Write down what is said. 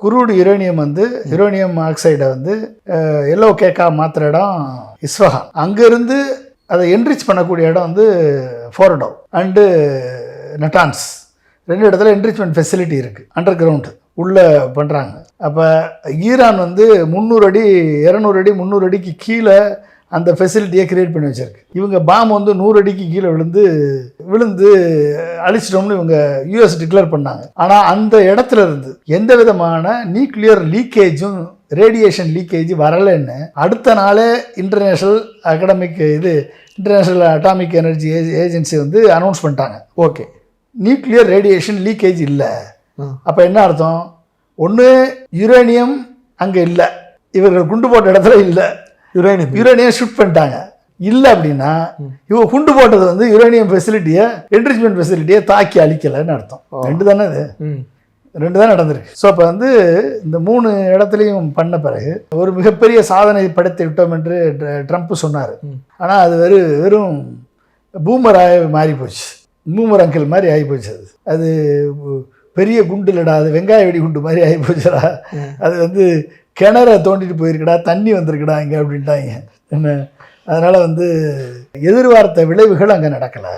Crude uranium வந்து uranium ஆக்சைடை வந்து எல்லோ கேக்கா மாத்திர இடம் இஸ்ஃபஹான். அங்கேருந்து அதை என்ரிச் பண்ணக்கூடிய இடம் வந்து ஃபோர்டோ அண்டு நட்டான்ஸ். 2 இடத்துல என்ரிச்மெண்ட் ஃபெசிலிட்டி இருக்குது, அண்டர் கிரவுண்டு உள்ளே பண்ணுறாங்க. அப்போ ஈரான் வந்து 300 அடி 200 அடி 300 அடிக்கு கீழே அந்த ஃபெசிலிட்டியை கிரியேட் பண்ணி வச்சிருக்கு. இவங்க பாம் வந்து 100 அடிக்கு கீழே விழுந்து அழிச்சிட்டோம்னு இவங்க யூஎஸ் டிக்ளேர் பண்ணாங்க. ஆனால் அந்த இடத்துல இருந்து எந்த விதமான நியூக்ளியர் லீக்கேஜும் ரேடியேஷன் லீக்கேஜ் வரலைன்னு அடுத்த நாளே இன்டர்நேஷ்னல் அட்டாமிக் எனர்ஜி ஏஜென்சி வந்து அனௌன்ஸ் பண்ணிட்டாங்க. ஓகே, நியூக்ளியர் ரேடியேஷன் லீக்கேஜ் இல்லை. அப்போ என்ன அர்த்தம்? ஒன்று யுரேனியம் அங்கே இல்லை, இவர்கள் குண்டு போட்ட இடத்துல இல்லை, யுரேனியம் ஷூட் பண்ணிட்டாங்க. இல்லை அப்படின்னா இவங்க குண்டு போட்டது வந்து யுரேனியம் ஃபெசிலிட்டியை என்ரிச்மெண்ட் ஃபெசிலிட்டியை தாக்கி அழிக்கலைன்னு அர்த்தம். 2 தானே அது, 2 தான் நடந்திருக்கு. ஸோ அப்போ வந்து இந்த 3 இடத்துலையும் பண்ண பிறகு ஒரு மிகப்பெரிய சாதனை படைத்து விட்டோம் என்று ட்ரம்ப் சொன்னார். ஆனால் அது வெறும் பூமராக மாறி போச்சு, பூமர் அங்கிள் மாதிரி ஆகி போச்சு. அது பெரிய குண்டு இல்லடா, அது வெங்காய வெடி குண்டு மாதிரி ஆகி போச்சுடா. அது வந்து கிணற தோண்டிட்டு போயிருக்கடா, தண்ணி வந்திருக்கடா இங்கே அப்படின்ட்டாங்க என்ன. அதனால் வந்து எதிர்பார்த்த விளைவுகள் அங்கே நடக்கலை.